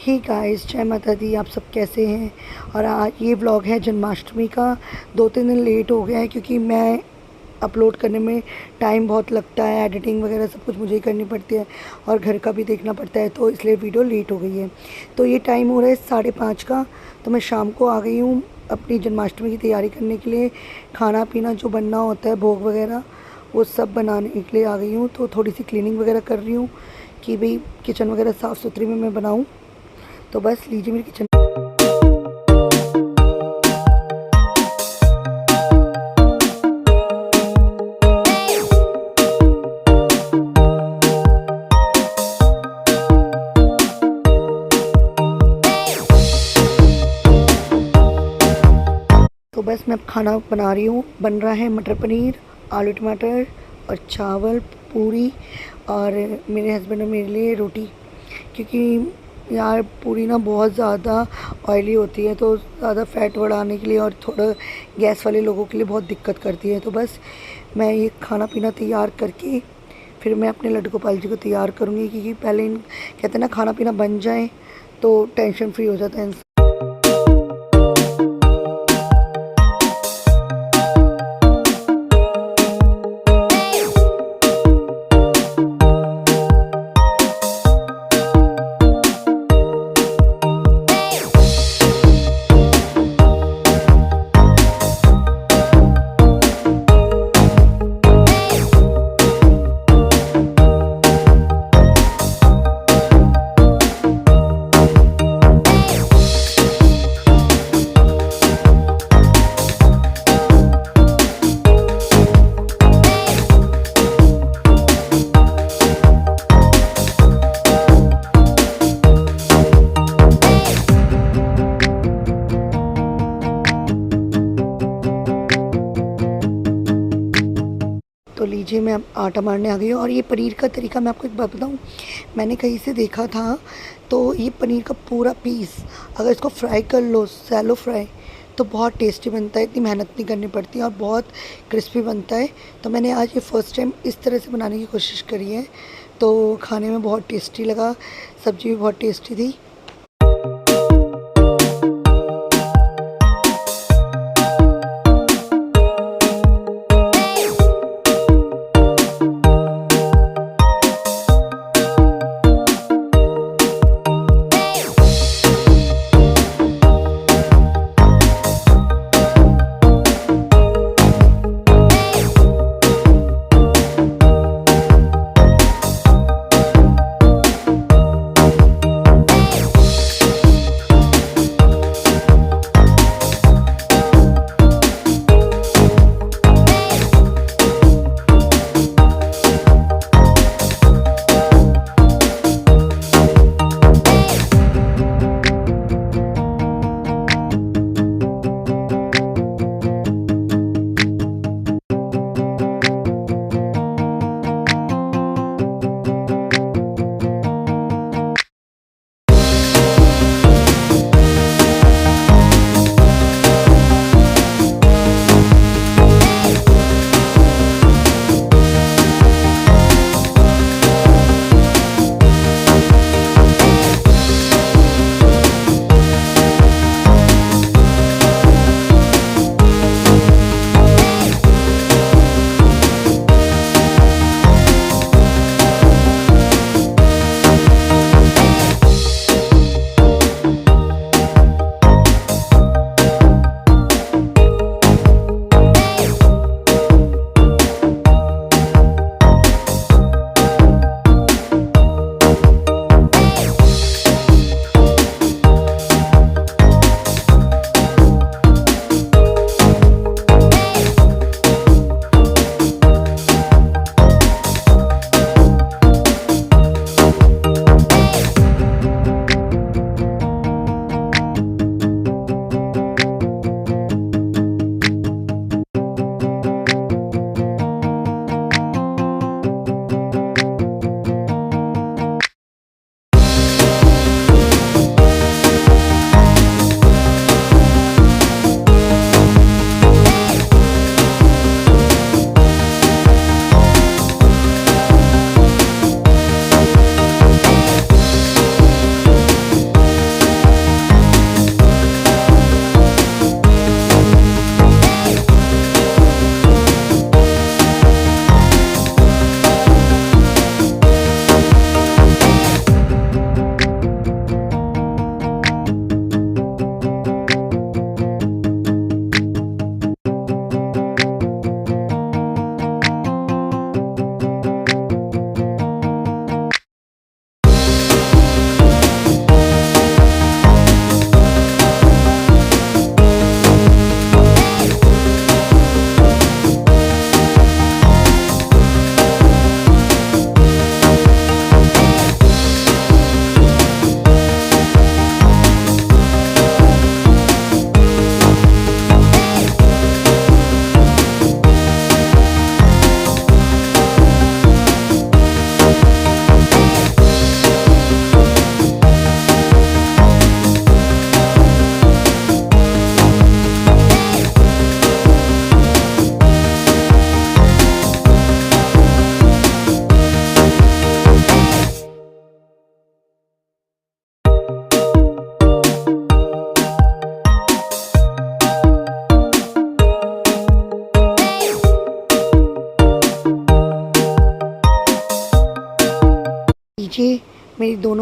Hey guys, जय माता दी। आप सब कैसे हैं? और आज ये व्लॉग है जन्माष्टमी का। 2-3 दिन लेट हो गया है क्योंकि मैं अपलोड करने में टाइम बहुत लगता है। एडिटिंग वगैरह सब कुछ मुझे ही करनी पड़ती है और घर का भी देखना पड़ता है, तो इसलिए वीडियो लेट हो गई है। तो ये टाइम हो रहा है 5:30 का। तो मैं शाम को आ गई हूँ अपनी जन्माष्टमी की तैयारी करने के लिए। खाना पीना जो बनना होता है, भोग वगैरह, वो सब बनाने के लिए आ गई हूँ। तो थोड़ी सी क्लीनिंग वगैरह कर रही हूँ कि भाई किचन वगैरह साफ़ सुथरी में मैं बनाऊँ। तो बस लीजिए मेरी किचन। तो बस मैं अब खाना बना रही हूँ। बन रहा है मटर पनीर, आलू टमाटर और चावल, पूरी, और मेरे हस्बैंड और मेरे लिए रोटी। क्योंकि यार पूरी ना बहुत ज़्यादा ऑयली होती है, तो ज़्यादा फैट बढ़ाने के लिए और थोड़ा गैस वाले लोगों के लिए बहुत दिक्कत करती है। तो बस मैं ये खाना पीना तैयार करके फिर मैं अपने लड्डू गोपाल जी को तैयार करूँगी, क्योंकि पहले कहते हैं ना, खाना पीना बन जाए तो टेंशन फ्री हो जाता है इंसान। तो लीजिए मैं अब आटा मारने आ गई हूँ। और ये पनीर का तरीका मैं आपको एक बात बताऊँ, मैंने कहीं से देखा था। तो ये पनीर का पूरा पीस अगर इसको फ्राई कर लो, सैलो फ्राई, तो बहुत टेस्टी बनता है। इतनी मेहनत नहीं करनी पड़ती और बहुत क्रिस्पी बनता है। तो मैंने आज ये फ़र्स्ट टाइम इस तरह से बनाने की कोशिश करी है, तो खाने में बहुत टेस्टी लगा। सब्ज़ी भी बहुत टेस्टी थी।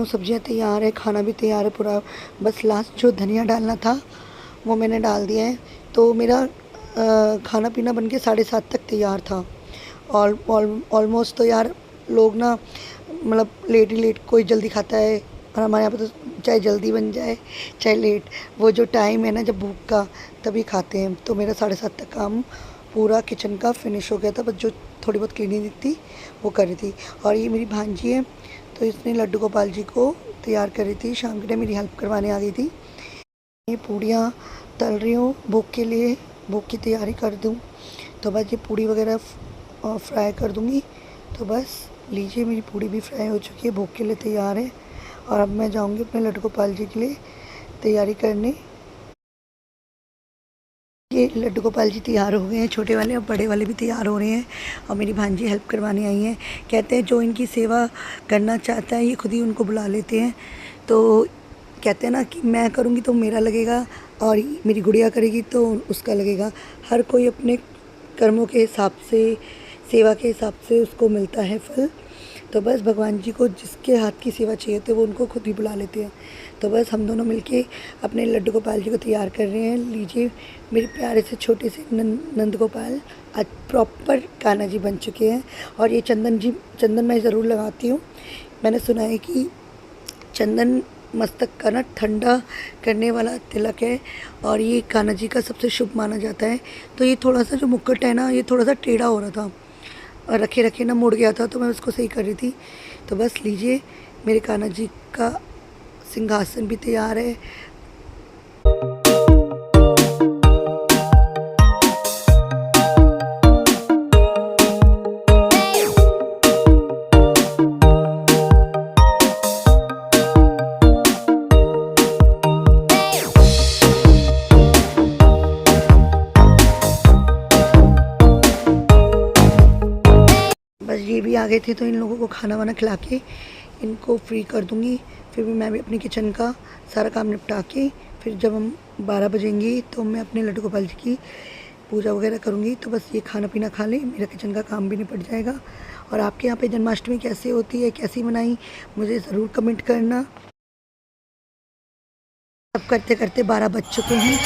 दोनों सब्जियां तैयार है, खाना भी तैयार है पूरा। बस लास्ट जो धनिया डालना था वो मैंने डाल दिया है। तो मेरा खाना पीना बन के 7:30 तक तैयार था। ऑलमोस्ट तो यार लोग ना मतलब लेट ही लेट, कोई जल्दी खाता है, और हमारे यहाँ पे तो चाहे जल्दी बन जाए चाहे लेट, वो जो टाइम है ना जब भूख का, तभी खाते हैं। तो मेरा 7:30 तक काम पूरा किचन का फिनिश हो गया था। बस जो थोड़ी बहुत क्लीनिंग थी वो कर रही थी। और ये मेरी भांजी है, तो इसने लड्डू गोपाल जी को तैयार कर रही थी। शाम के टाइम मेरी हेल्प करवाने आ गई थी। ये पूड़ियाँ तल रही हूँ भूख के लिए, भूख की तैयारी कर दूँ। तो बस ये पूड़ी वगैरह फ्राई कर दूँगी। तो बस लीजिए, मेरी पूड़ी भी फ्राई हो चुकी है, भूख के लिए तैयार है। और अब मैं जाऊँगी अपने लड्डू गोपाल जी के लिए तैयारी करने। ये लड्डू गोपाल जी तैयार हो गए हैं, छोटे वाले और बड़े वाले भी तैयार हो रहे हैं। और मेरी भांजी हेल्प करवाने आई हैं। कहते हैं जो इनकी सेवा करना चाहता है ये खुद ही उनको बुला लेते हैं। तो कहते हैं ना कि मैं करूँगी तो मेरा लगेगा, और मेरी गुड़िया करेगी तो उसका लगेगा। हर कोई अपने कर्मों के हिसाब से, सेवा के हिसाब से उसको मिलता है फल। तो बस भगवान जी को जिसके हाथ की सेवा चाहिए होती है वो उनको खुद ही बुला लेते हैं। तो बस हम दोनों मिलके अपने लड्डू गोपाल जी को तैयार कर रहे हैं। लीजिए, मेरे प्यारे से छोटे से नंद गोपाल आज प्रॉपर कान्हा जी बन चुके हैं। और ये चंदन मैं ज़रूर लगाती हूँ। मैंने सुना है कि चंदन मस्तक का ना ठंडा करने वाला तिलक है, और ये कान्हा जी का सबसे शुभ माना जाता है। तो ये थोड़ा सा जो मुकुट है ना, ये थोड़ा सा टेढ़ा हो रहा था और रखे रखे ना मुड़ गया था, तो मैं उसको सही कर रही थी। तो बस लीजिए, मेरे कान्हा जी का सिंहासन भी तैयार है। बस ये भी आ गए थे, तो इन लोगों को खाना वाना खिला के इनको फ्री कर दूँगी। फिर भी मैं भी अपनी किचन का सारा काम निपटा के, फिर जब हम 12 बजेंगे तो मैं अपने लड्डू गोपाल जी की पूजा वगैरह करूँगी। तो बस ये खाना पीना खा लें, मेरा किचन का काम भी निपट जाएगा। और आपके यहाँ पे जन्माष्टमी कैसे होती है, कैसी मनाई, मुझे ज़रूर कमेंट करना। सब करते करते 12 बज चुके हैं।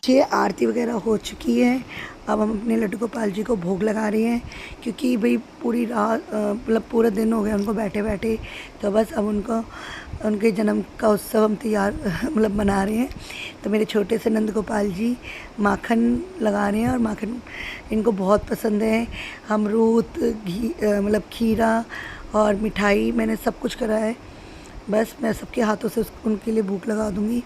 ये आरती वगैरह हो चुकी है। अब हम अपने लड्डू गोपाल जी को भोग लगा रहे हैं, क्योंकि भाई पूरी रात मतलब पूरा दिन हो गया उनको बैठे बैठे। तो बस अब उनके जन्म का उत्सव हम तैयार मतलब मना रहे हैं। तो मेरे छोटे से नंद गोपाल जी माखन लगा रहे हैं, और माखन इनको बहुत पसंद है। अमरूद, घी मतलब खीरा और मिठाई मैंने सब कुछ करा है। बस मैं सबके हाथों से उनके लिए भूख लगा दूँगी।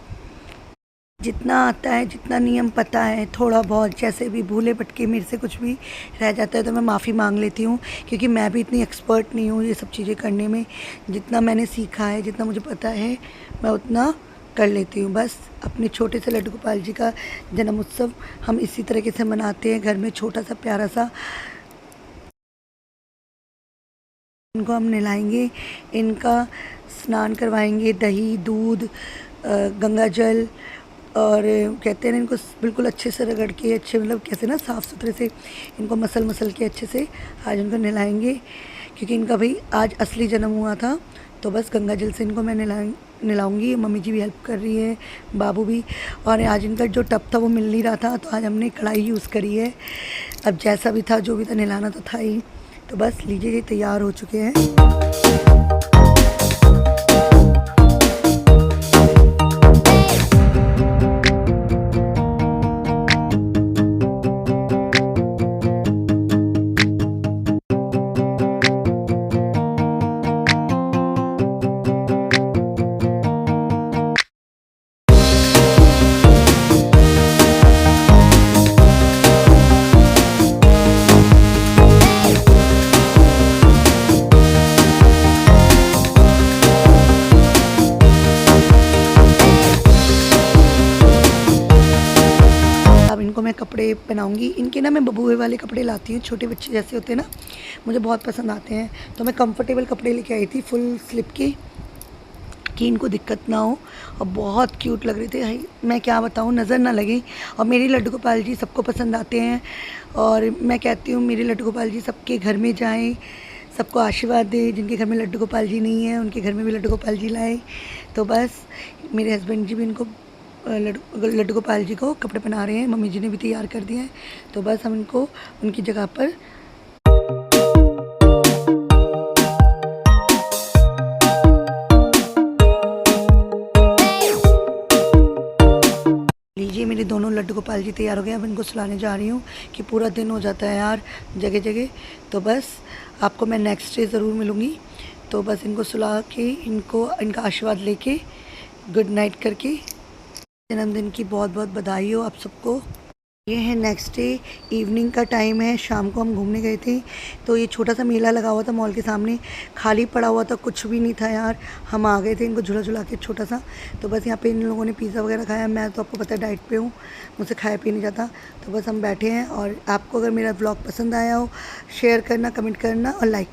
जितना आता है, जितना नियम पता है, थोड़ा बहुत जैसे भी भूले भटके मेरे से कुछ भी रह जाता है तो मैं माफ़ी मांग लेती हूँ, क्योंकि मैं भी इतनी एक्सपर्ट नहीं हूँ ये सब चीज़ें करने में। जितना मैंने सीखा है, जितना मुझे पता है, मैं उतना कर लेती हूँ। बस अपने छोटे से लड्डू गोपाल जी का जन्म उत्सव हम इसी तरीके से मनाते हैं घर में, छोटा सा प्यारा सा। इनको हम नहलाएंगे, इनका स्नान करवाएंगे, दही दूध गंगा जल और कहते हैं ना इनको बिल्कुल अच्छे से रगड़ के अच्छे मतलब कैसे ना साफ़ सुथरे से इनको मसल के अच्छे से आज इनको नहलाएंगे, क्योंकि इनका भाई आज असली जन्म हुआ था। तो बस गंगा जल से इनको मैं नहलाऊँगी। मम्मी जी भी हेल्प कर रही है, बाबू भी। और आज इनका जो टब था वो मिल नहीं रहा था, तो आज हमने कढ़ाई यूज़ करी है। अब जैसा भी था जो भी था नहलाना तो था ही। तो बस लीजिए ये तैयार हो चुके हैं। इनको मैं कपड़े पहनाऊँगी। इनके ना मैं बबूए वाले कपड़े लाती हूँ, छोटे बच्चे जैसे होते हैं ना, मुझे बहुत पसंद आते हैं। तो मैं कंफर्टेबल कपड़े लेके आई थी फुल स्लिप के, कि इनको दिक्कत ना हो। और बहुत क्यूट लग रहे थे भाई, मैं क्या बताऊँ, नज़र ना लगे। और मेरी लड्डू गोपाल जी सबको पसंद आते हैं, और मैं कहती हूँ मेरे लड्डू गोपाल जी सबके घर में जाएँ, सबको आशीर्वाद दें। जिनके घर में लड्डू गोपाल जी नहीं है उनके घर में भी लड्डू गोपाल जी लाए। तो बस मेरे हस्बैंड जी भी इनको लड्डू गोपाल जी को कपड़े पहना रहे हैं, मम्मी जी ने भी तैयार कर दिया है। तो बस हम इनको उनकी जगह पर लीजिए। मेरे दोनों लड्डू गोपाल जी तैयार हो गए। अब इनको सुलाने जा रही हूँ कि पूरा दिन हो जाता है यार जगह जगह। तो बस आपको मैं नेक्स्ट डे ज़रूर मिलूँगी। तो बस इनको सुला के इनका आशीर्वाद लेके गुड नाइट करके, जन्मदिन की बहुत बहुत बधाई हो आप सबको। ये है नेक्स्ट डे, इवनिंग का टाइम है, शाम को हम घूमने गए थे। तो ये छोटा सा मेला लगा हुआ था मॉल के सामने, खाली पड़ा हुआ था, कुछ भी नहीं था यार। हम आ गए थे इनको झूला के छोटा सा। तो बस यहाँ पे इन लोगों ने पिज़्ज़ा वगैरह खाया। मैं तो आपको पता है डाइट पे हूँ, मुझसे खाया पी नहीं जाता। तो बस हम बैठे हैं। और आपको अगर मेरा ब्लॉग पसंद आया हो, शेयर करना, कमेंट करना और लाइक